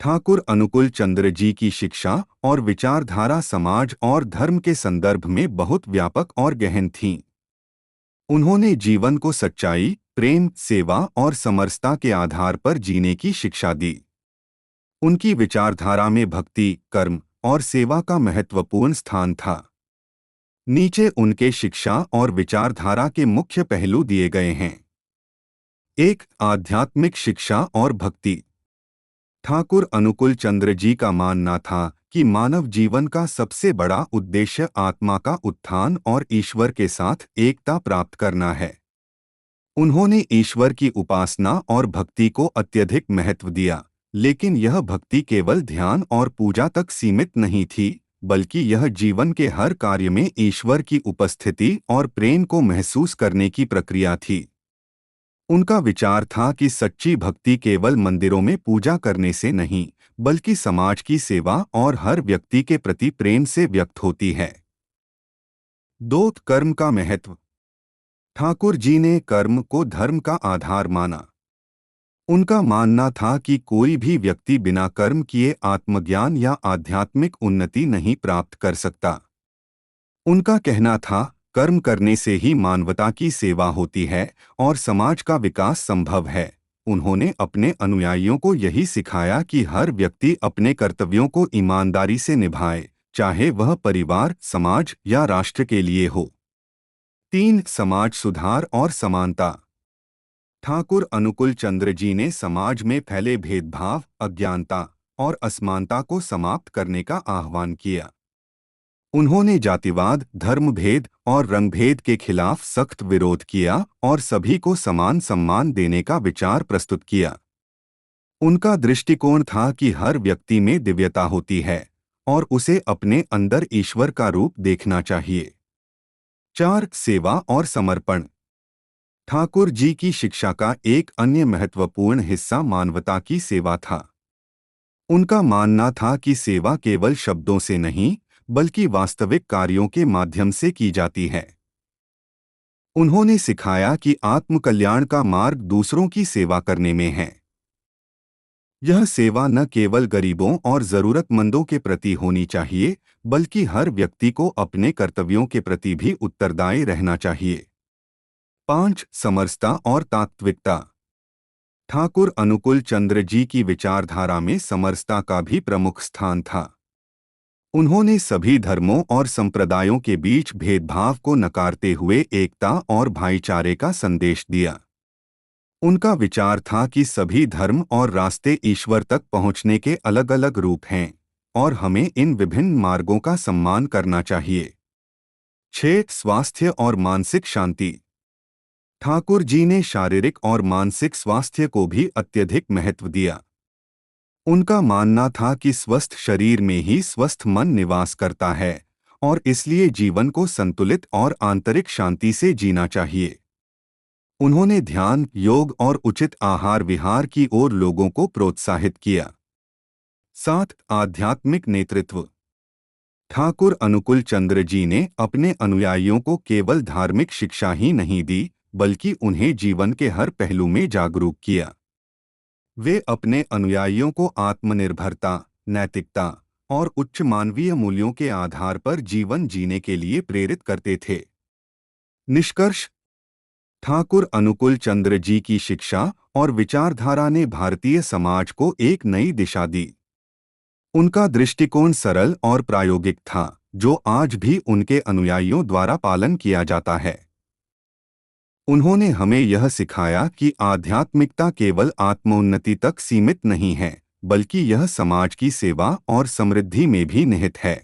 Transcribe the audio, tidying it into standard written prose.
ठाकुर अनुकूल चंद्र जी की शिक्षा और विचारधारा समाज और धर्म के संदर्भ में बहुत व्यापक और गहन थीं। उन्होंने जीवन को सच्चाई, प्रेम, सेवा और समरसता के आधार पर जीने की शिक्षा दी। उनकी विचारधारा में भक्ति, कर्म और सेवा का महत्वपूर्ण स्थान था। नीचे उनके शिक्षा और विचारधारा के मुख्य पहलू दिए गए हैं। 1. आध्यात्मिक शिक्षा और भक्ति। ठाकुर अनुकूल चंद्र जी का मानना था कि मानव जीवन का सबसे बड़ा उद्देश्य आत्मा का उत्थान और ईश्वर के साथ एकता प्राप्त करना है। उन्होंने ईश्वर की उपासना और भक्ति को अत्यधिक महत्व दिया, लेकिन यह भक्ति केवल ध्यान और पूजा तक सीमित नहीं थी, बल्कि यह जीवन के हर कार्य में ईश्वर की उपस्थिति और प्रेम को महसूस करने की प्रक्रिया थी। उनका विचार था कि सच्ची भक्ति केवल मंदिरों में पूजा करने से नहीं, बल्कि समाज की सेवा और हर व्यक्ति के प्रति प्रेम से व्यक्त होती है। 2. कर्म का महत्व। ठाकुर जी ने कर्म को धर्म का आधार माना। उनका मानना था कि कोई भी व्यक्ति बिना कर्म किए आत्मज्ञान या आध्यात्मिक उन्नति नहीं प्राप्त कर सकता। उनका कहना था, कर्म करने से ही मानवता की सेवा होती है और समाज का विकास संभव है। उन्होंने अपने अनुयायियों को यही सिखाया कि हर व्यक्ति अपने कर्तव्यों को ईमानदारी से निभाए, चाहे वह परिवार, समाज या राष्ट्र के लिए हो। 3. समाज सुधार और समानता। ठाकुर अनुकूल चंद्र जी ने समाज में फैले भेदभाव, अज्ञानता और असमानता को समाप्त करने का आह्वान किया। उन्होंने जातिवाद, धर्मभेद और रंगभेद के खिलाफ सख्त विरोध किया और सभी को समान सम्मान देने का विचार प्रस्तुत किया। उनका दृष्टिकोण था कि हर व्यक्ति में दिव्यता होती है और उसे अपने अंदर ईश्वर का रूप देखना चाहिए। 4. सेवा और समर्पण। ठाकुर जी की शिक्षा का एक अन्य महत्वपूर्ण हिस्सा मानवता की सेवा था। उनका मानना था कि सेवा केवल शब्दों से नहीं, बल्कि वास्तविक कार्यों के माध्यम से की जाती है। उन्होंने सिखाया कि आत्मकल्याण का मार्ग दूसरों की सेवा करने में है। यह सेवा न केवल गरीबों और जरूरतमंदों के प्रति होनी चाहिए, बल्कि हर व्यक्ति को अपने कर्तव्यों के प्रति भी उत्तरदायी रहना चाहिए। 5. समरसता और तात्विकता। ठाकुर अनुकूल चंद्र जी की विचारधारा में समरसता का भी प्रमुख स्थान था। उन्होंने सभी धर्मों और संप्रदायों के बीच भेदभाव को नकारते हुए एकता और भाईचारे का संदेश दिया। उनका विचार था कि सभी धर्म और रास्ते ईश्वर तक पहुंचने के अलग अलग रूप हैं और हमें इन विभिन्न मार्गों का सम्मान करना चाहिए। 6. स्वास्थ्य और मानसिक शांति। ठाकुर जी ने शारीरिक और मानसिक स्वास्थ्य को भी अत्यधिक महत्व दिया। उनका मानना था कि स्वस्थ शरीर में ही स्वस्थ मन निवास करता है और इसलिए जीवन को संतुलित और आंतरिक शांति से जीना चाहिए। उन्होंने ध्यान, योग और उचित आहार विहार की ओर लोगों को प्रोत्साहित किया। 7. आध्यात्मिक नेतृत्व। ठाकुर अनुकूल चंद्र जी ने अपने अनुयायियों को केवल धार्मिक शिक्षा ही नहीं दी, बल्कि उन्हें जीवन के हर पहलू में जागरूक किया। वे अपने अनुयायियों को आत्मनिर्भरता, नैतिकता और उच्च मानवीय मूल्यों के आधार पर जीवन जीने के लिए प्रेरित करते थे। निष्कर्ष। ठाकुर अनुकूल चंद्र जी की शिक्षा और विचारधारा ने भारतीय समाज को एक नई दिशा दी। उनका दृष्टिकोण सरल और प्रायोगिक था, जो आज भी उनके अनुयायियों द्वारा पालन किया जाता है। उन्होंने हमें यह सिखाया कि आध्यात्मिकता केवल आत्मोन्नति तक सीमित नहीं है, बल्कि यह समाज की सेवा और समृद्धि में भी निहित है।